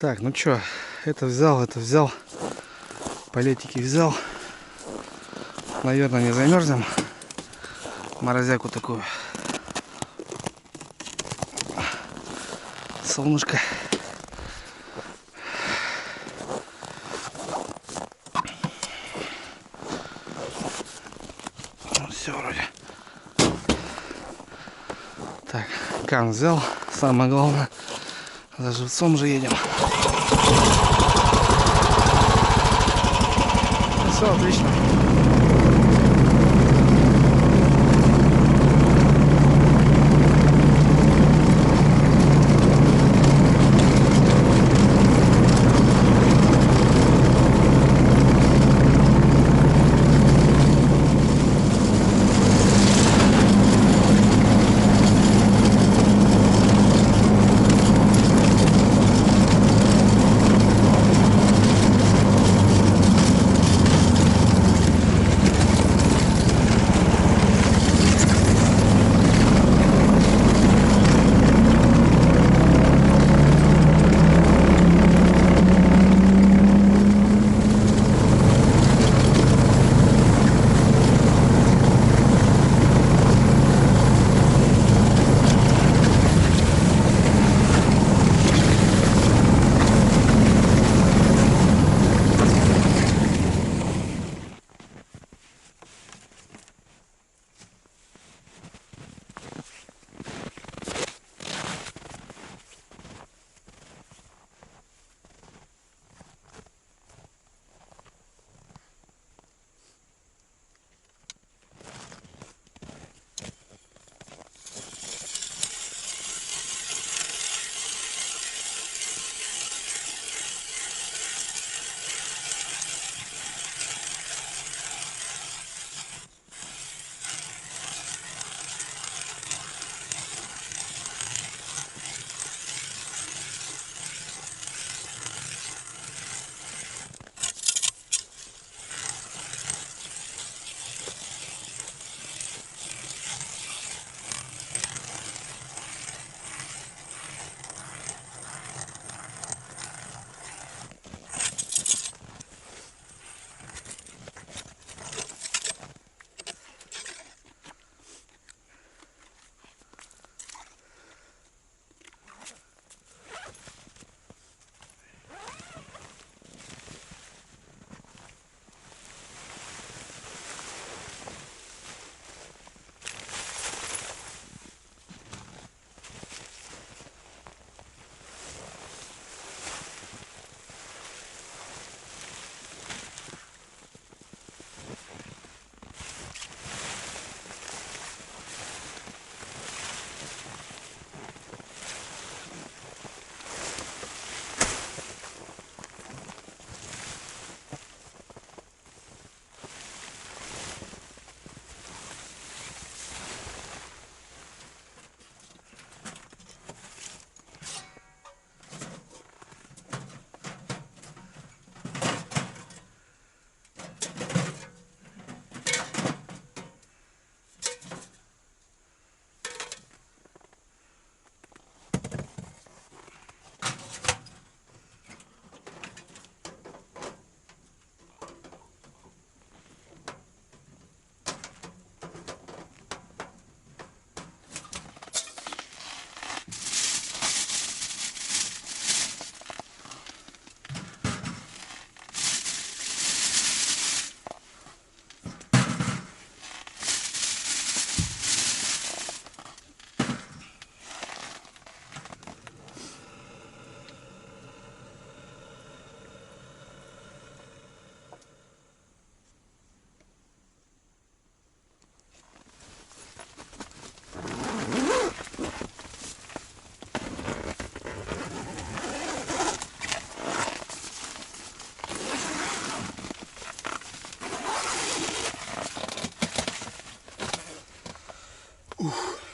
Так, ну чё, это взял, палетики взял. Наверное, не замерзнем. Морозяку такую. Солнышко. Ну, все вроде. Так, кан взял. Самое главное, за живцом же едем. Ну, все отлично.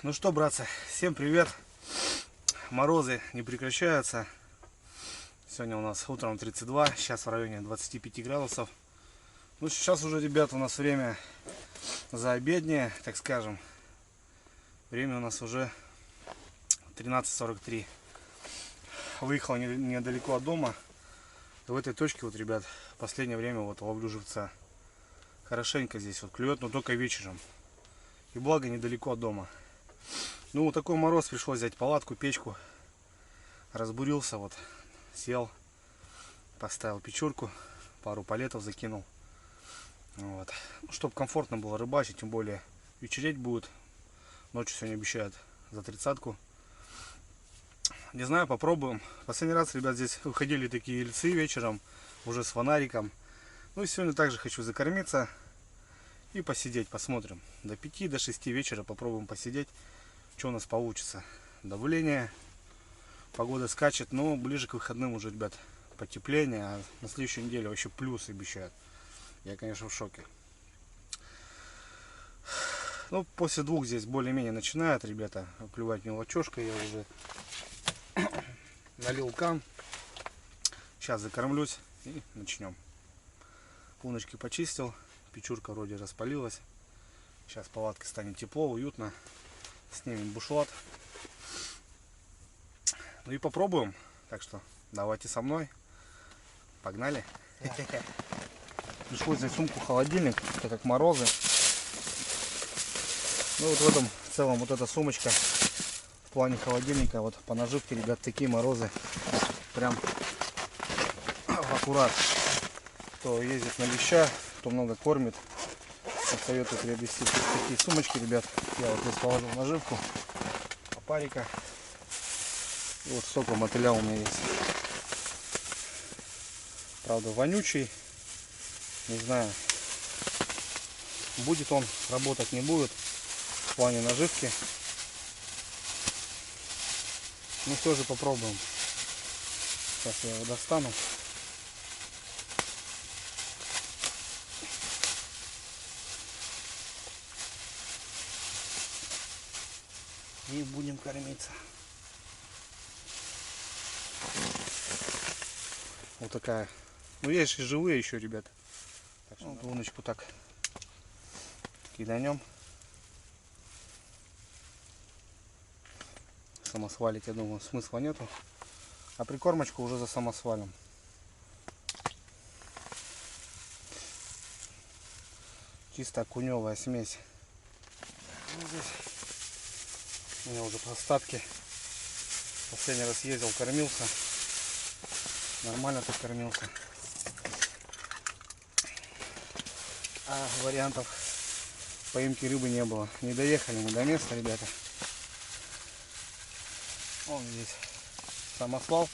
Ну что, братцы, всем привет. Морозы не прекращаются. Сегодня у нас утром 32, сейчас в районе 25 градусов. Ну, сейчас уже, ребят, у нас время заобеднее, так скажем. Время у нас уже 13:43. выехал недалеко от дома. И в этой точке вот, ребят, в последнее время вот ловлю живца. Хорошенько здесь вот клюет, но только вечером. И благо недалеко от дома. Ну, вот такой мороз, пришлось взять палатку, печку. Разбурился, вот, сел, поставил печурку, пару палетов закинул. Вот. Чтобы комфортно было рыбачить, тем более вечереть будет. Ночью сегодня обещают за 30-ку. Не знаю, попробуем. Последний раз, ребят, здесь выходили такие ельцы вечером, уже с фонариком. Ну и сегодня также хочу закормиться и посидеть, посмотрим. До 5, до 6 вечера попробуем посидеть, что у нас получится. Давление, погода скачет, но ближе к выходным уже, ребят, потепление. А на следующей неделе вообще плюс обещают. Я, конечно, в шоке. Ну, после 2 здесь более-менее начинает, ребята, клювать мелочежка. Я уже налил кан. Сейчас закормлюсь и начнем. Луночки почистил. Печурка вроде распалилась. Сейчас палатке станет тепло, уютно. Снимем бушлат. Ну и попробуем. Так что давайте со мной. Погнали. Пришлось взять сумку холодильник, так как морозы. Ну вот в этом в целом вот эта сумочка в плане холодильника, вот по наживке, ребят, такие морозы прям в аккурат. Кто ездит на леща, кто много кормит, советую приобрести такие сумочки, ребят. Я вот здесь положил наживку, опарика. И вот столько мотыля у меня есть. Правда, вонючий. Не знаю, будет он работать, не будет в плане наживки. Но все же попробуем. Сейчас я его достану. И будем кормиться. Вот такая. Ну есть и живые еще, ребята. Так что вот луночку так киданем. Самосвалить, я думаю, смысла нету. А прикормочку уже за самосвалем. Чисто окуневая смесь. Вот здесь у меня уже остатки. Последний раз ездил, кормился. Нормально так кормился. А вариантов поимки рыбы не было. Не доехали мы до места, ребята. Вон здесь самосвал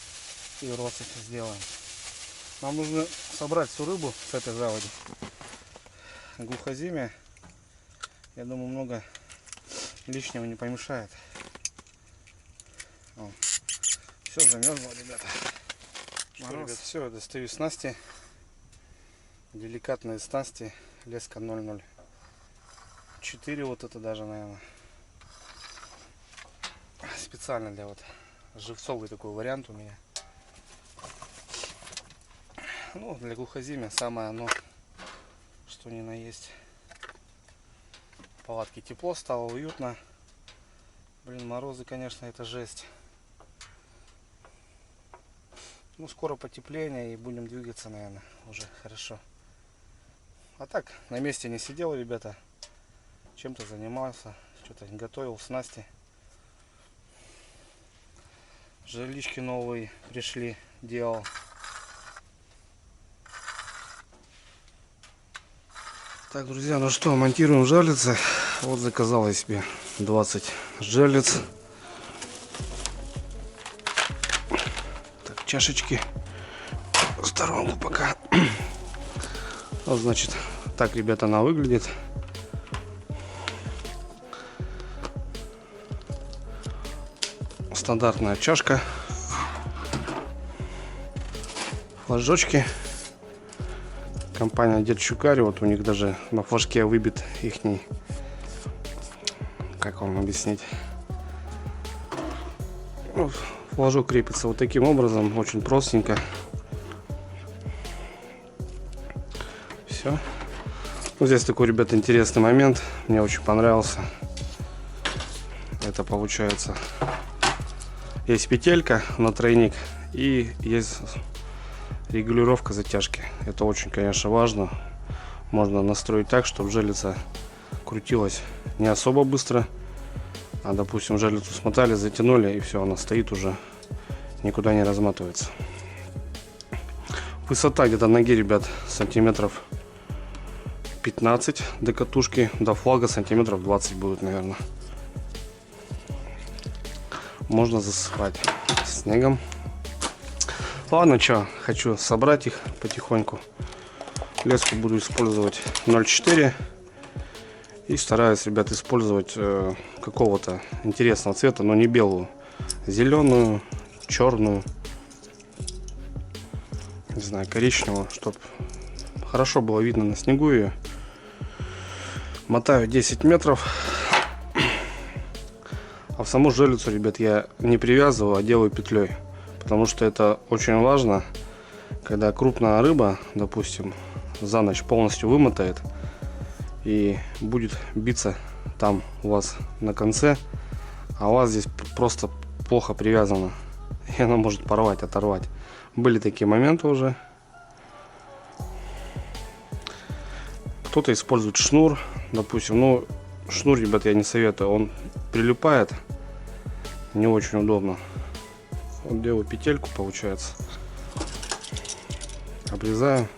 и россыпь сделаем. Нам нужно собрать всю рыбу с этой заводи. Глухозимие. Я думаю, много лишнего не помешает. Все замерзло, ребята. Что, ребят, все, я достаю снасти. Деликатные снасти. Леска 004, вот это даже, наверное. Специально для вот живцовый такой вариант у меня. Ну, для глухозимия самое оно, что ни на есть. В палатке тепло стало, уютно. Блин, морозы, конечно, это жесть. Ну, скоро потепление и будем двигаться, наверное, уже хорошо. А так, на месте не сидел, ребята. Чем-то занимался, что-то готовил снасти. Жерлички новые пришли, делал. Так, друзья, ну что, монтируем жерлицы. Вот заказал я себе 20 жерлиц. Так, чашечки в сторонку пока. Вот, значит, так, ребята, она выглядит. Стандартная чашка. Флажочки. Компания Дед Щукарь. Вот у них даже на флажке выбит ихний, как вам объяснить, ну, флажок крепится вот таким образом, очень простенько. Все. Вот здесь такой, ребята, интересный момент, мне очень понравился. Это получается, есть петелька на тройник И есть регулировка затяжки. Это очень, конечно, важно. Можно настроить так, чтобы жерлица крутилась не особо быстро. А допустим, жерлицу смотали, затянули, и все, она стоит уже, никуда не разматывается. Высота где-то ноги, ребят, сантиметров 15 до катушки, до флага сантиметров 20 будет, наверное. Можно засыпать снегом. Ладно, что, хочу собрать их потихоньку. Леску буду использовать 0,4. И стараюсь, ребят, использовать какого-то интересного цвета, но не белую. Зеленую, черную, не знаю, коричневую, чтобы хорошо было видно на снегу ее. Мотаю 10 метров. А в саму жерлицу, ребят, я не привязываю, а делаю петлей. Потому что это очень важно, когда крупная рыба, допустим, за ночь полностью вымотает и будет биться там у вас на конце, а у вас здесь просто плохо привязано, и она может порвать, оторвать. Были такие моменты уже. Кто-то использует шнур, допустим, ну шнур, ребят, я не советую, он прилипает, не очень удобно. Вот делаю петельку, получается, обрезаю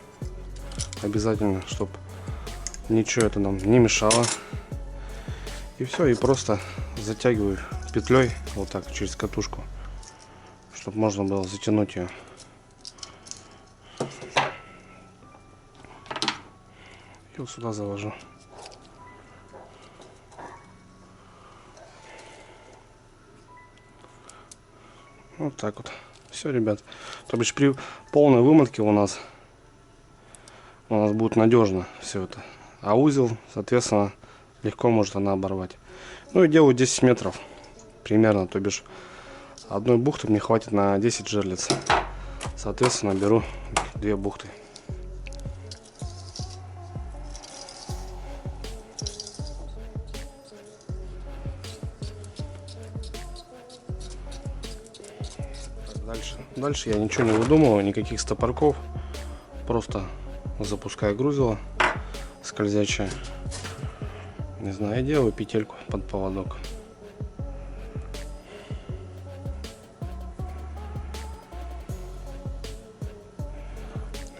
обязательно, чтобы ничего это нам не мешало. И все, и просто затягиваю петлей вот так через катушку, чтобы можно было затянуть ее. И вот сюда завожу. Вот так вот. Все, ребят. То бишь при полной вымотке у нас будет надежно все это. А узел, соответственно, легко может она оборвать. Ну и делаю 10 метров примерно, то бишь одной бухты мне хватит на 10 жерлиц. Соответственно, беру 2 бухты. Дальше я ничего не выдумываю, никаких стопорков. Просто запускаю грузило скользячее. Не знаю, я делаю петельку под поводок.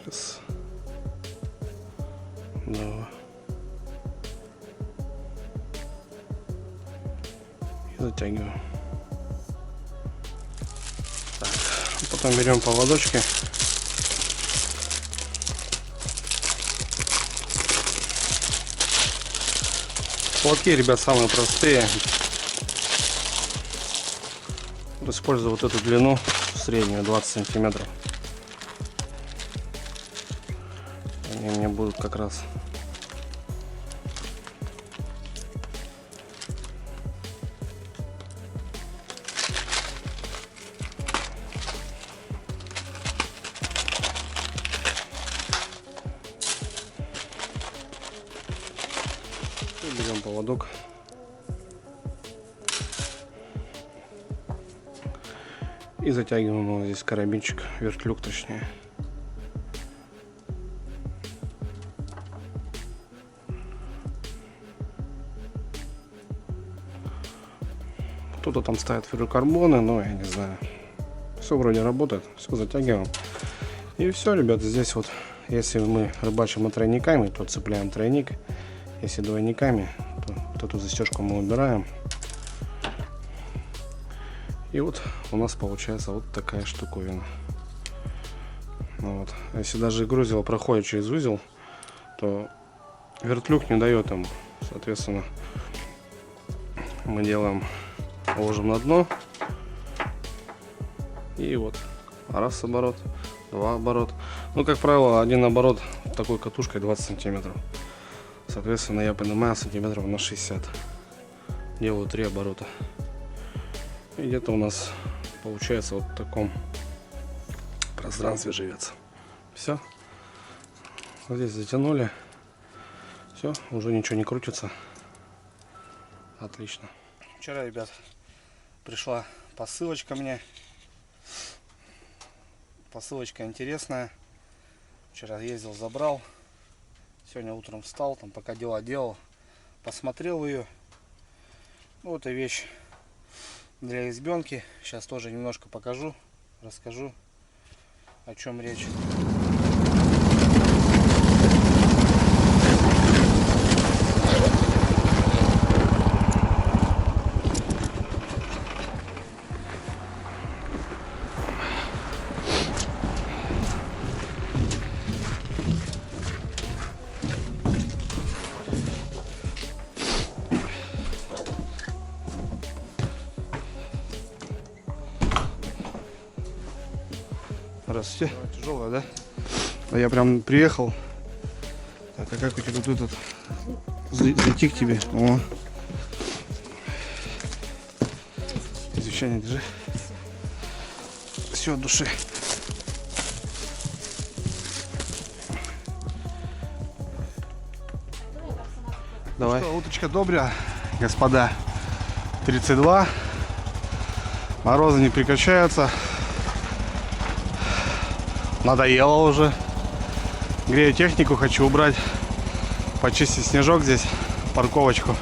Раз. Два. И затягиваю. Так. Потом берем поводочки. Поводки, ребят, самые простые. Использую вот эту длину среднюю, 20 сантиметров. Они мне будут как раз берем поводок и затягиваем его здесь карабинчик, вертлюг точнее. Кто-то там ставит феррокарбоны, но я не знаю. Все вроде работает, все затягиваем. И все, ребята, здесь вот, если мы рыбачим тройниками, то цепляем тройник. Если двойниками, то вот эту застежку мы убираем. И вот у нас получается вот такая штуковина. Вот. Если даже грузило проходит через узел, то вертлюг не дает ему. Соответственно, мы делаем, ложим на дно. И вот раз оборот, два оборот. Ну, как правило, один оборот такой катушкой 20 сантиметров. Соответственно, я поднимаю сантиметров на 60. Делаю 3 оборота. И где-то у нас получается вот в таком пространстве живется. Все. Вот здесь затянули. Все, уже ничего не крутится. Отлично. Вчера, ребят, пришла посылочка мне. Посылочка интересная. Вчера ездил, забрал. Сегодня утром встал, там пока дела делал, посмотрел ее. Ну, это вещь для избенки. Сейчас тоже немножко покажу, расскажу, о чем речь. Здравствуйте. Тяжелая, да? А я прям приехал. Так, а как у тебя тут этот зайти к тебе? О. Изучение держи. Все от души. Давай. Ну что, уточка добрая, господа. 32. Морозы не прекращаются. Надоело уже. Грею технику, хочу убрать, почистить снежок здесь, парковочку.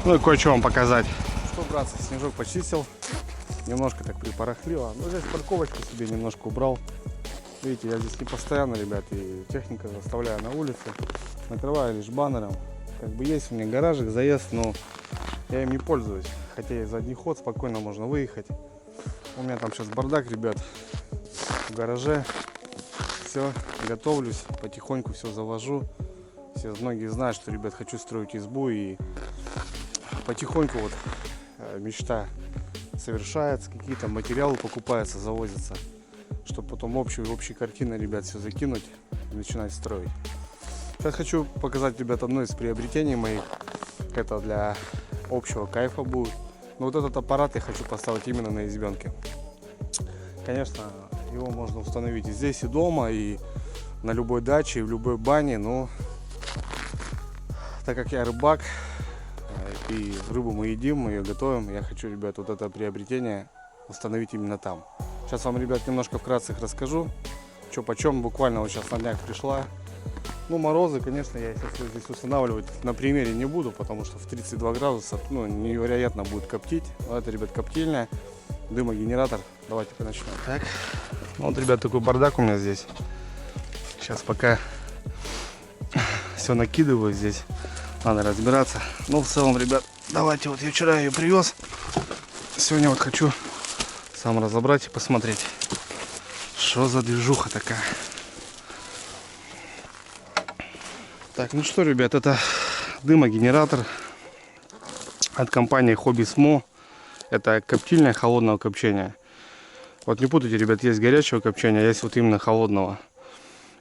Ну и кое-что вам показать. Что, братцы, снежок почистил. Немножко так припорохлило. Ну, здесь парковочку себе немножко убрал. Видите, я здесь не постоянно, ребят, и технику оставляю на улице. Накрываю лишь баннером. Как бы есть у меня гаражик, заезд, но я им не пользуюсь. Хотя и задний ход, спокойно можно выехать. У меня там сейчас бардак, ребят, в гараже. Все, готовлюсь, потихоньку все завожу. Все, многие знают, что, ребят, хочу строить избу, и потихоньку вот мечта совершается, какие-то материалы покупаются, завозятся, чтобы потом общей картины, ребят, все закинуть и начинать строить. Сейчас хочу показать, ребят, одно из приобретений моих. Это для общего кайфа будет. Но вот этот аппарат я хочу поставить именно на избенке. Конечно, его можно установить и здесь, и дома, и на любой даче, и в любой бане. Но так как я рыбак, и рыбу мы едим, мы ее готовим, я хочу, ребят, вот это приобретение установить именно там. Сейчас вам, ребят, немножко вкратце их расскажу, что почем. Буквально вот сейчас на днях пришла. Ну, морозы, конечно, я сейчас здесь устанавливать на примере не буду, потому что в 32 градуса, ну, невероятно будет коптить. Но это, ребят, коптильня, дымогенератор. Давайте-ка начнем. Так, ну, вот, ребят, такой бардак у меня здесь. Сейчас пока все накидываю здесь, надо разбираться. Ну, в целом, ребят, давайте, вот я вчера ее привез. Сегодня вот хочу сам разобрать и посмотреть, что за движуха такая. Так, ну что, ребят, это дымогенератор от компании Hobby Smo. Это коптильня холодного копчения. Вот не путайте, ребят, есть горячего копчения, а есть вот именно холодного.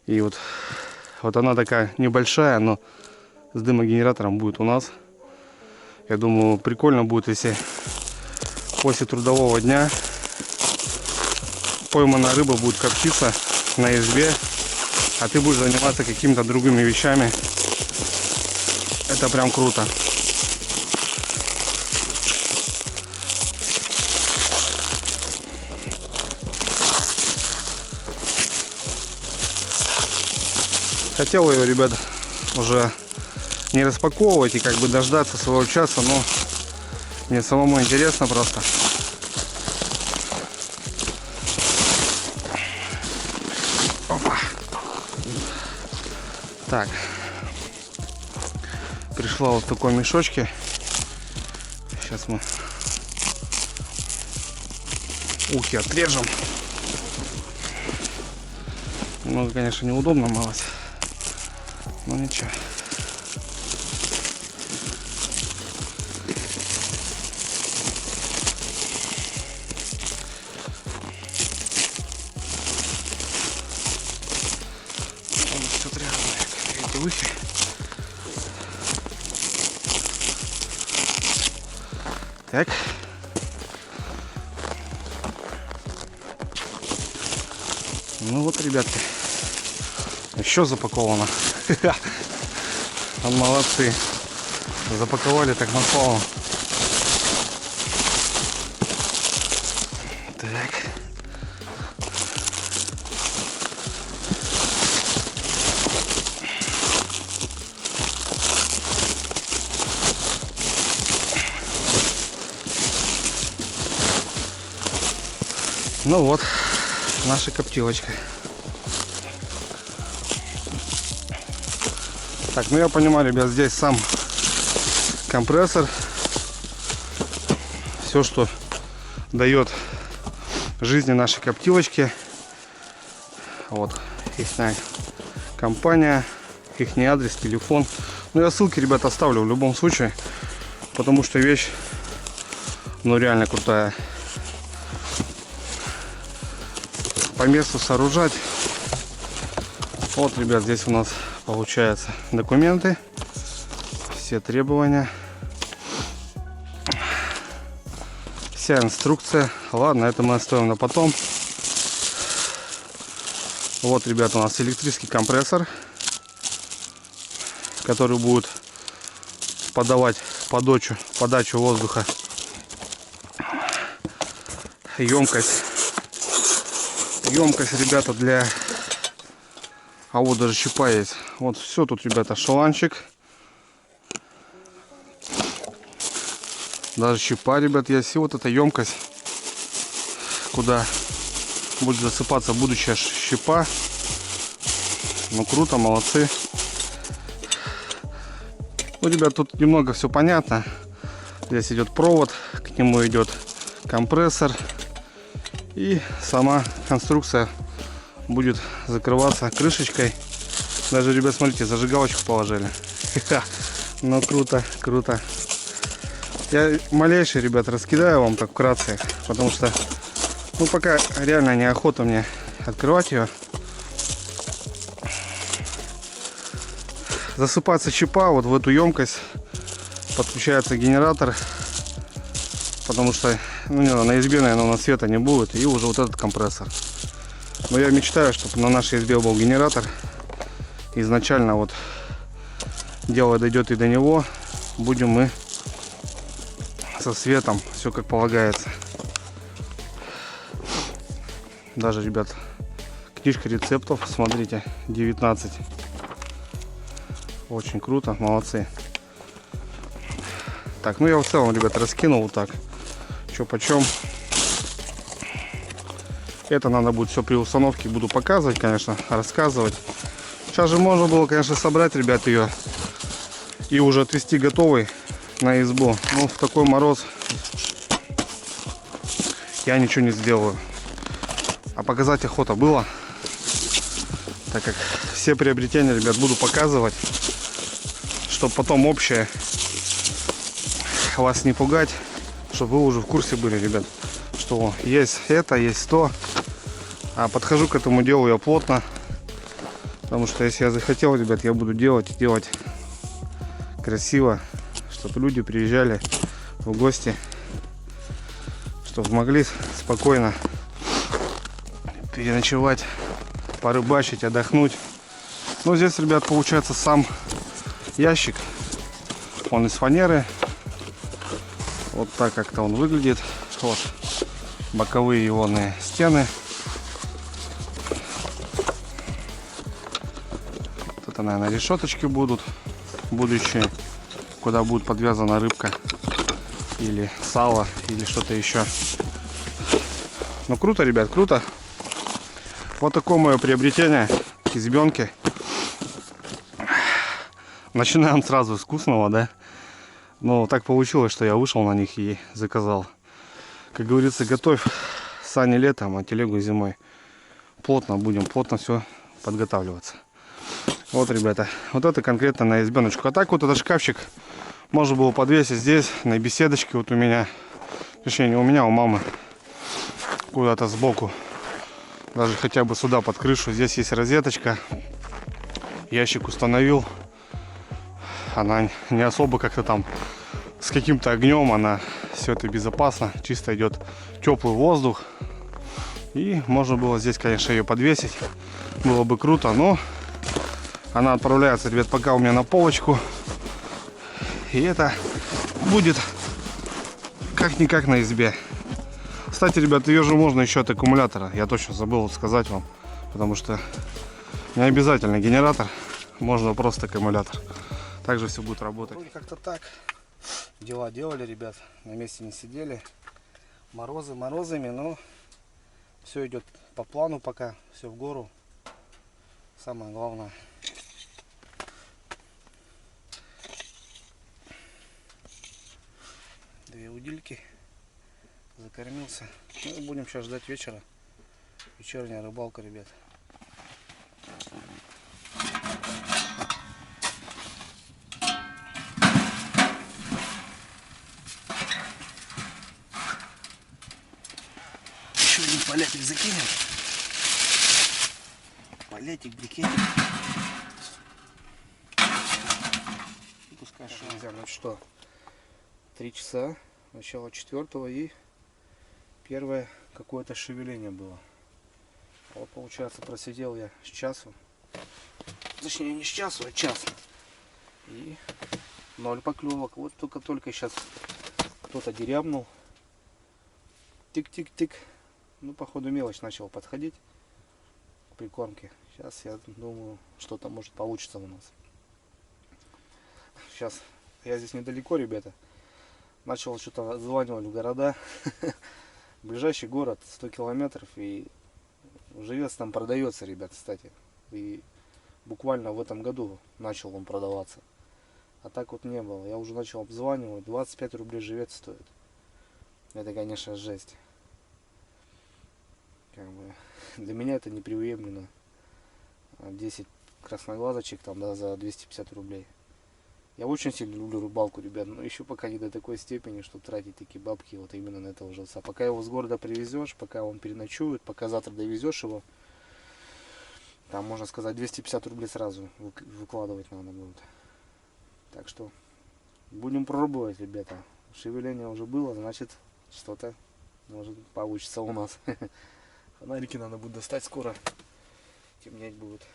И вот она такая небольшая, но с дымогенератором будет у нас. Я думаю, прикольно будет, если после трудового дня пойманная рыба будет коптиться на избе, а ты будешь заниматься какими-то другими вещами. Это прям круто. Хотел ее, ребят, уже не распаковывать и как бы дождаться своего часа, но мне самому интересно просто. Опа. Так, пришла вот в такой мешочке. Сейчас мы ухи отрежем. Ну, конечно, неудобно малость, но ничего. Полностью отрезаны эти ухи. Так. Ну вот, ребятки, еще запаковано. Молодцы. Запаковали так на славу. Так. Ну вот, наша коптилочка. Так, ну я понимаю, ребят, здесь сам компрессор. Все, что дает жизни нашей коптилочки. Вот, их компания, их адрес, телефон. Ну, я ссылки, ребята, оставлю в любом случае, потому что вещь, ну, реально крутая. По месту сооружать. Вот, ребят, здесь у нас получается документы, все требования, вся инструкция. Ладно, это мы оставим на потом. Вот, ребята, у нас электрический компрессор, который будет подавать подачу воздуха. Емкость, ребята, для... А вот даже щепа есть. Вот все тут, ребята, шаланчик. Даже щепа, ребят, есть. И вот эта емкость, куда будет засыпаться будущая щепа. Ну, круто, молодцы. Ну, ребят, тут немного все понятно. Здесь идет провод, к нему идет компрессор. И сама конструкция будет закрываться крышечкой. Даже, ребят, смотрите, зажигалочку положили. Ну, круто, круто. Я малейший, ребят, раскидаю вам так вкратце, потому что, ну, пока реально неохота мне открывать ее. Засыпается щепа вот в эту емкость, подключается генератор, потому что, ну, не знаю, на избе, наверное, у нас света не будет, и уже вот этот компрессор. Но я мечтаю, чтобы на нашей избе был генератор. Изначально вот дело дойдет и до него, будем мы со светом, все как полагается. Даже, ребят, книжка рецептов, смотрите, 19. Очень круто, молодцы. Так, ну я в целом, ребят, раскинул вот так, что почем. Это надо будет все при установке, буду показывать, конечно, рассказывать. Сейчас же можно было, конечно, собрать, ребят, ее и уже отвезти готовый на избу. Но в такой мороз я ничего не сделаю. А показать охота было, так как все приобретения, ребят, буду показывать, чтобы потом общее вас не пугать, чтобы вы уже в курсе были, ребят, что есть это, есть то. А подхожу к этому делу я плотно, потому что если я захотел, ребят, я буду делать красиво, чтобы люди приезжали в гости, чтобы могли спокойно переночевать, порыбачить, отдохнуть. Ну, здесь, ребят, получается сам ящик, он из фанеры. Вот так как-то он выглядит. Вот боковые ионные стены. Это, наверное, решеточки будут будущие, куда будет подвязана рыбка или сало, или что-то еще. Ну, круто, ребят, круто. Вот такое мое приобретение к избенке. Начинаем сразу с вкусного, да? Но так получилось, что я вышел на них и заказал. Как говорится, готовь сани летом, а телегу зимой. Плотно будем, плотно все подготавливаться. Вот, ребята, вот это конкретно на избеночку. А так вот этот шкафчик можно было подвесить здесь, на беседочке вот у меня. Точнее, не у меня, а у мамы. Куда-то сбоку. Даже хотя бы сюда под крышу. Здесь есть розеточка. Ящик установил. Она не особо как-то там с каким-то огнем. Она все это безопасно. Чисто идет теплый воздух. И можно было здесь, конечно, ее подвесить. Было бы круто, но она отправляется, ребят, пока у меня на полочку. И это будет как-никак на избе. Кстати, ребят, ее же можно еще от аккумулятора. Я точно забыл сказать вам. Потому что не обязательно генератор. Можно просто аккумулятор. Также все будет работать. Как-то так. Дела делали, ребят. На месте не сидели. Морозы морозами, но Все идет по плану пока, все в гору. Самое главное. Две удильки. Закормился. Ну, будем сейчас ждать вечера. Вечерняя рыбалка, ребят. Еще один полетик закинем. Полетик, брикетик. И пускай друзья, ну что, 3 часа, начало 4-го, и первое какое-то шевеление было. Вот получается просидел я с часу. Точнее не с часу, а час. И 0 поклевок. Вот только сейчас кто-то дерябнул. Тик-тик-тик. Ну, походу, мелочь начала подходить к прикормке. Сейчас я думаю, что-то может получится у нас. Сейчас я здесь недалеко, ребята. Начал что-то званивать в города. Ближайший город 100 километров. И живец там продается, ребят, кстати. И буквально в этом году начал он продаваться. А так вот не было. Я уже начал обзванивать. 25 рублей живец стоит. Это, конечно, жесть. Как бы, для меня это неприемлемо. 10 красноглазочек там, да, за 250 рублей. Я очень сильно люблю рыбалку, ребят, но еще пока не до такой степени, что тратить такие бабки вот именно на этого живца. Пока его с города привезешь, пока он переночует, пока завтра довезешь его, там, можно сказать, 250 рублей сразу выкладывать надо будет. Так что будем пробовать, ребята. Шевеление уже было, значит, что-то может получится у нас. Фонарики надо будет достать скоро. Темнеть будет.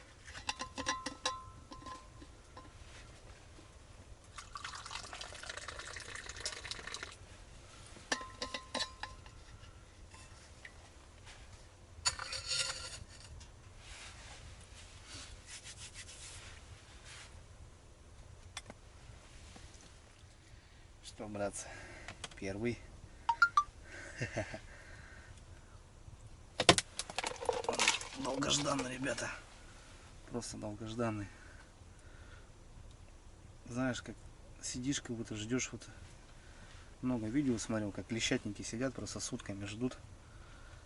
Что, братцы, первый. Долгожданный, ребята. Просто долгожданный. Знаешь, как сидишь, как будто ждешь. Вот много видео смотрел, как лещатники сидят, просто сутками ждут.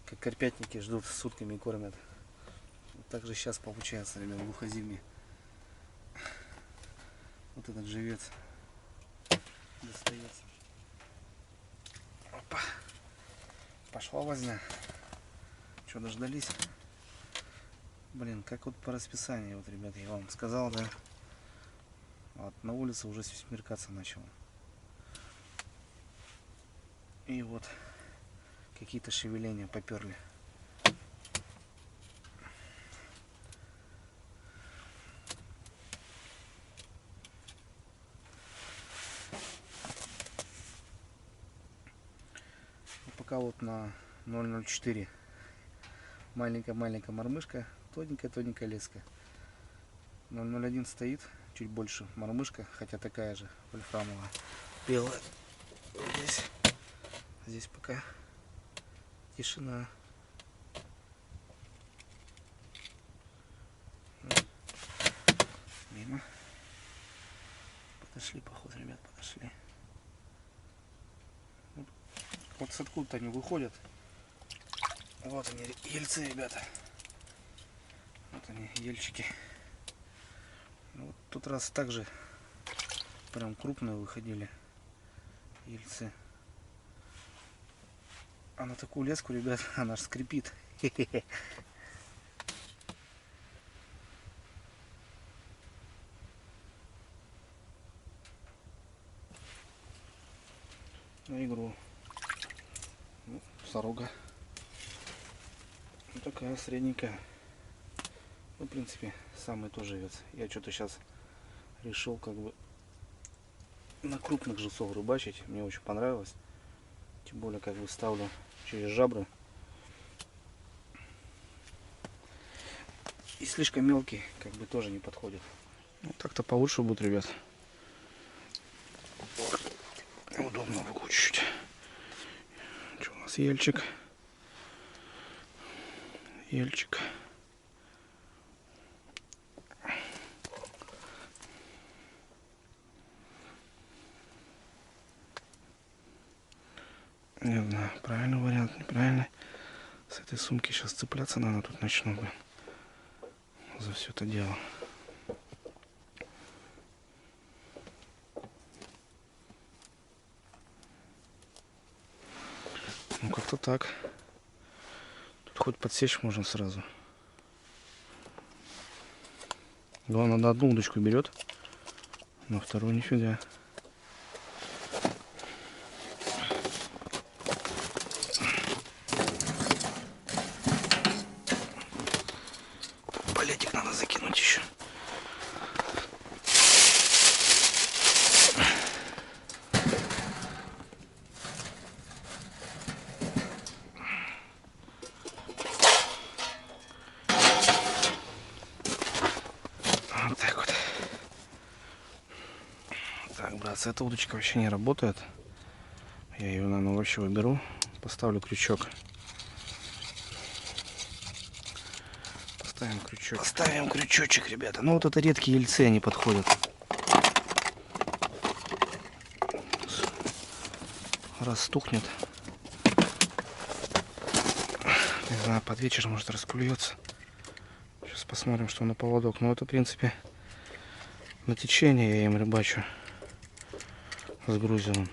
Как карпятники ждут, сутками кормят. Вот так же сейчас получается, ребят, в глухозимье. Вот этот живец достается. Опа. Пошла возня. Что, дождались? Блин, как вот по расписанию, вот, ребята, я вам сказал, да? Вот, на улице уже смеркаться начало. И вот какие-то шевеления поперли. Пока вот на 0,04 маленькая мормышка, тоненькая леска. 0,01 стоит, чуть больше мормышка, хотя такая же вольфрамовая, белая. Здесь пока тишина. Мимо. Подошли, походу, ребят, подошли. Вот с откуда-то они выходят. Вот они, ельцы, ребята. Вот они, ельчики. Вот тут раз также прям крупные выходили ельцы. А на такую леску, ребят, она аж скрипит. На игру. Ну, сорога. Ну, такая средненькая. Ну, в принципе, самый тоже живец. Я что-то сейчас решил как бы на крупных живцов рыбачить. Мне очень понравилось. Тем более, как бы ставлю через жабры. И слишком мелкий, как бы тоже не подходит. Ну, так-то получше будет, ребят. Удобно в чуть-чуть. Что у нас ельчик? Ельчик. Не знаю, правильный вариант, неправильный. С этой сумки сейчас цепляться надо, тут начну, блин, за все это дело. Ну как-то так. Тут хоть подсечь можно сразу. Главное, на одну удочку берет, на вторую нифига. Палетик надо закинуть еще. Вот так вот. Так, братцы, эта удочка вообще не работает. Я ее, наверное, вообще уберу. Поставлю крючок. Поставим крючок. Поставим крючочек, ребята. Ну вот это редкие ельцы, они подходят. Раз стухнет. Не знаю, под вечер может расклюется. Сейчас посмотрим, что на поводок. Но это, в принципе, на течение я им рыбачу с грузилом.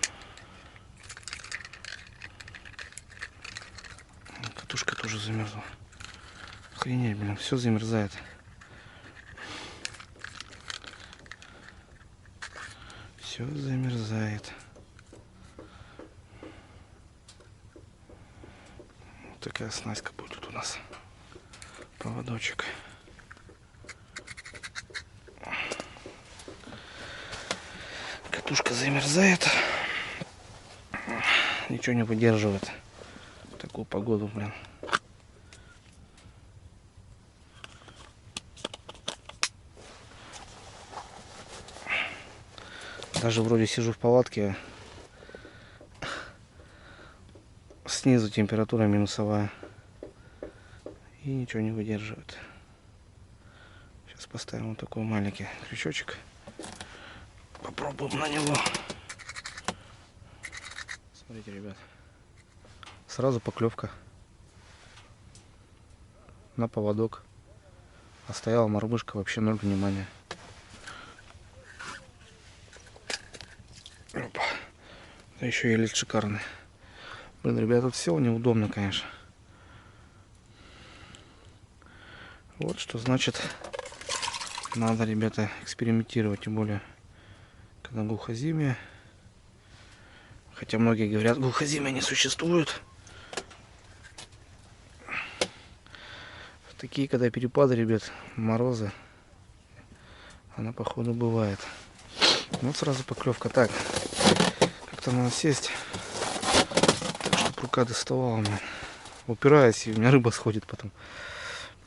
Катушка тоже замерзла. Охренеть, блин, все замерзает. Все замерзает. Вот такая снастька будет тут у нас. Поводочек. Катушка замерзает. Ничего не выдерживает такую погоду, блин. Даже вроде сижу в палатке, снизу температура минусовая и ничего не выдерживает. Сейчас поставим вот такой маленький крючочек, попробуем на него. Смотрите, ребят, сразу поклевка на поводок, а стояла мормышка, вообще 0 внимания. Опа. Да еще и лед шикарный. Блин, ребята, тут все неудобно, конечно. Вот что значит надо, ребята, экспериментировать, тем более когда глухозимие. Хотя многие говорят, глухозимия не существует. Такие, когда перепады, ребят, морозы, она походу бывает. Вот сразу поклевка. Так, как-то надо сесть, так, чтобы рука доставала мне. Упираюсь, и у меня рыба сходит потом.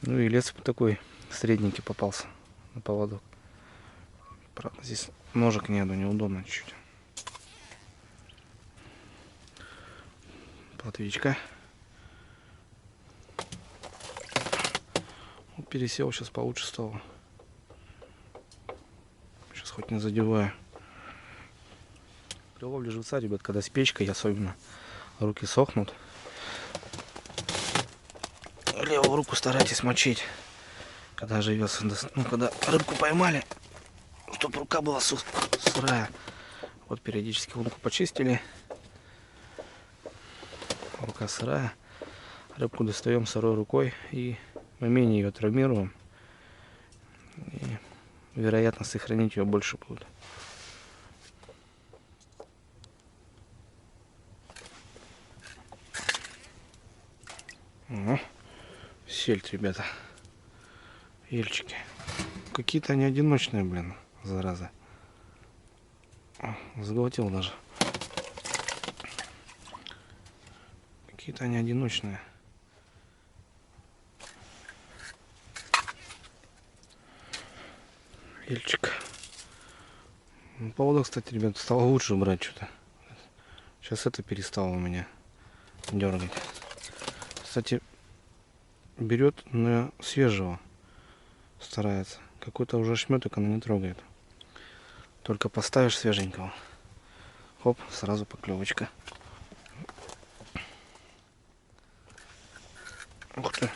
Ну и лес такой средненький попался на поводок. Правда, здесь ножек нету, неудобно чуть-чуть. Плотвичка. Вот пересел, сейчас получше стало. Сейчас хоть не задеваю. При ловле живца, ребят, когда с печкой, особенно руки сохнут, левую руку старайтесь мочить, когда живется. Ну, когда рыбку поймали, чтобы рука была сырая. Вот периодически лунку почистили, рука сырая, рыбку достаем сырой рукой и мы менее ее травмируем, и вероятно сохранить ее больше будет. О, сельдь, ребята, ельчики. Какие-то они одиночные, блин, зараза. О, заглотил даже. Какие-то они одиночные. Ельчик. Поводок, кстати, ребят, стало лучше брать что-то. Сейчас это перестало у меня дергать. Кстати, берет на свежего, старается. Какой-то уже шметок она не трогает. Только поставишь свеженького, хоп, сразу поклевочка. Ух ты,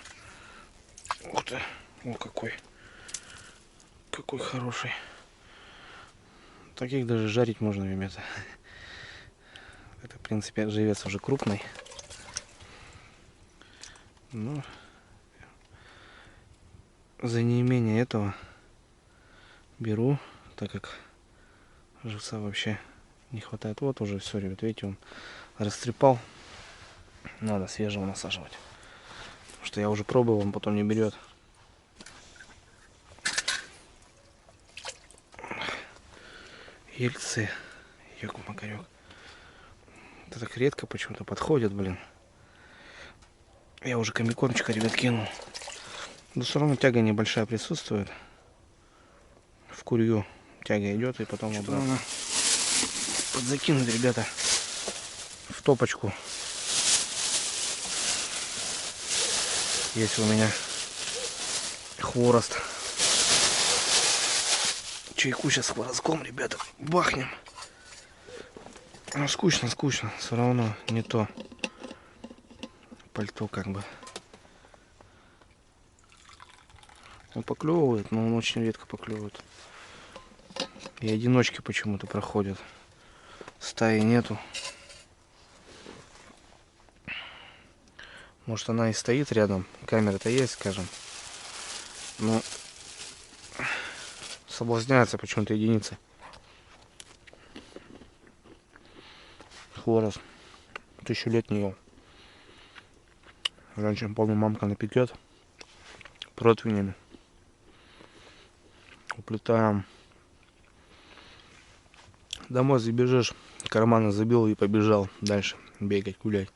ух ты, о какой хороший. Таких даже жарить можно, ребята. Это, в принципе, живец уже крупный. Но за неимение этого беру, так как живца вообще не хватает. Вот уже все, ребят, видите, он растрепал. Надо свежего насаживать. Потому что я уже пробовал, он потом не берет. Ельцы, ёк-макарёк. Это так редко почему-то подходят, блин. Я уже комикончика, ребят, кинул. Но все равно тяга небольшая присутствует. В курью тяга идет, и потом обратно. Подзакинуть, ребята, в топочку. Есть у меня хворост. Чайку сейчас с хворостком, ребята, бахнем. Ну, скучно, все равно не то пальто, как бы. Он поклевывает, но он очень редко поклевывает. И одиночки почему-то проходят. Стаи нету. Может, она и стоит рядом. Камера-то есть, скажем. Но соблазняется почему-то единицы. Хворост. 1000 лет не ел. Раньше, помню, мамка напекет противнями. Уплетаем. Домой забежишь, карманы забил и побежал дальше бегать, гулять.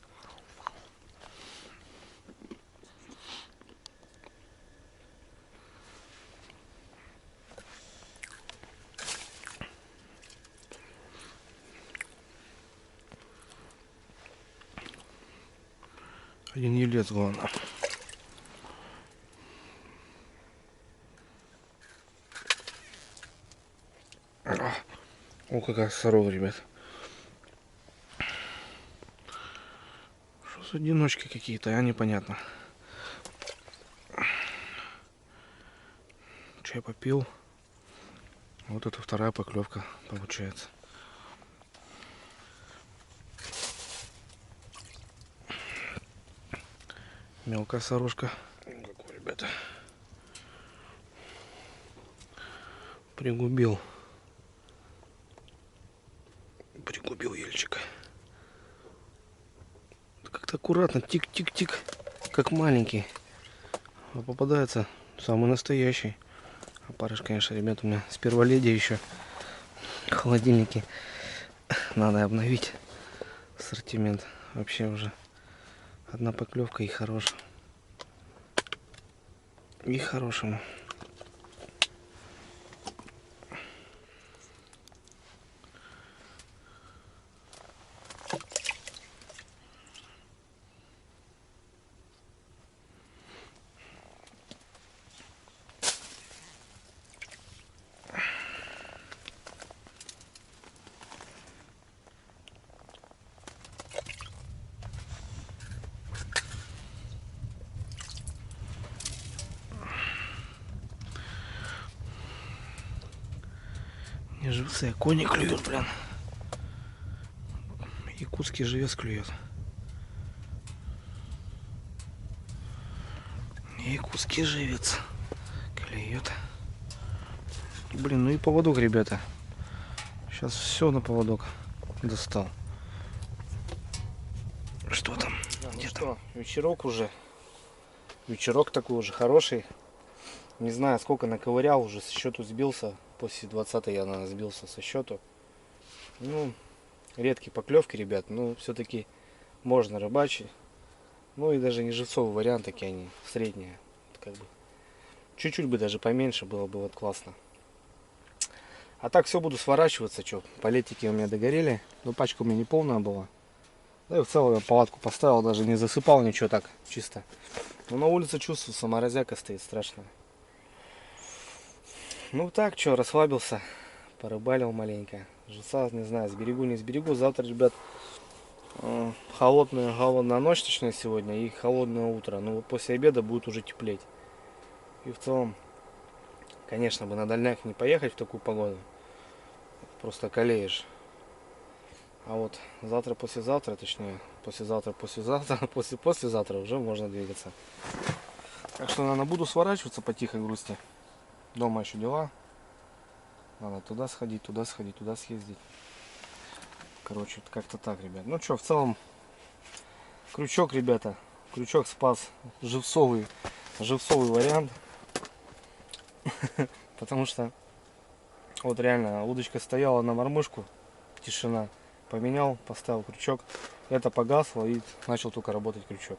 Один елец, главное. О, какая сорова, ребят. Что за одиночки какие-то, а непонятно. Чай попил. Вот это вторая поклевка получается. Мелкая сорожка. Какой, ребята. Пригубил ельчика. Как-то аккуратно, тик-тик-тик, как маленький. А попадается самый настоящий. Опарыш, конечно, ребят, у меня с перволедия еще в холодильнике. Надо обновить ассортимент. Вообще уже одна поклевка и хорош. И хорошему. Не живцы, а кони клюют, блин. Якутский живец клюет. Якутский живец клюет. Блин, ну и поводок, ребята. Сейчас все на поводок достал. Что там? Ну что, вечерок уже. Вечерок такой уже хороший. Не знаю, сколько наковырял, уже со счету сбился. После 20-й я, наверное, сбился со счету. Ну, редкие поклевки, ребят. Ну, все-таки можно рыбачить. Ну и даже не живцовый вариант, такие они средние. Как бы. Чуть-чуть бы даже поменьше было бы вот классно. А так все, буду сворачиваться. Что, палетики у меня догорели. Но пачка у меня не полная была. Да и в целом я палатку поставил, даже не засыпал ничего, так чисто Ну, на улице чувствую, морозяка стоит страшно. Ну так, что, расслабился, порыбалил маленько. Живца, не знаю, сберегу, не сберегу. Завтра, ребят, голодная ночь, точнее, сегодня, и холодное утро. Ну, вот после обеда будет уже теплеть. И в целом, конечно, бы на дальняк не поехать в такую погоду. Просто колеешь. А вот завтра, послезавтра, точнее, послезавтра, послезавтра уже можно двигаться. Так что, наверное, буду сворачиваться по тихой грусти. Дома еще дела. Надо туда сходить, туда съездить. Короче, как-то так, ребят. Ну что, в целом, крючок, ребята. Крючок спас живцовый вариант. Потому что вот реально удочка стояла на мормышку. Тишина. Поменял, поставил крючок. Это погасло и начал только работать крючок.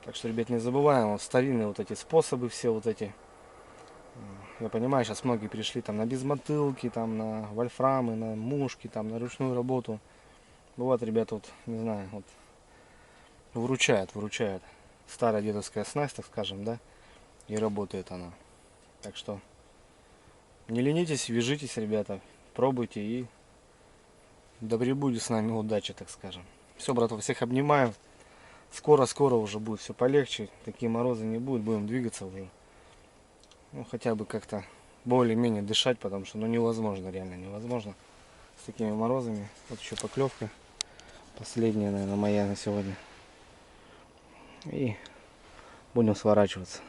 Так что, ребят, не забываем вот старинные вот эти способы, все вот эти. Я понимаю, сейчас многие перешли там на безмотылки, там на вольфрамы, на мушки, там на ручную работу. Бывает, ребята, вот, не знаю, вот выручает. Старая дедовская снасть, так скажем, да, и работает она. Так что не ленитесь, вяжитесь, ребята, пробуйте, и да пребудет с нами удача, так скажем. Все, братва, всех обнимаю. Скоро уже будет все полегче, такие морозы не будет, будем двигаться уже. Ну, хотя бы как-то более-менее дышать, потому что, ну, невозможно, реально невозможно с такими морозами. Вот еще поклевка, последняя, наверное, моя на сегодня. И будем сворачиваться.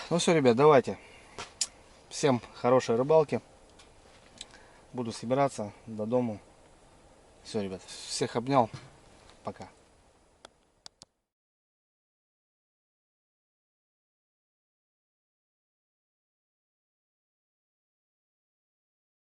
Ну все, ребят, давайте. Всем хорошей рыбалки. Буду собираться до дому. Все, ребят, всех обнял. Пока.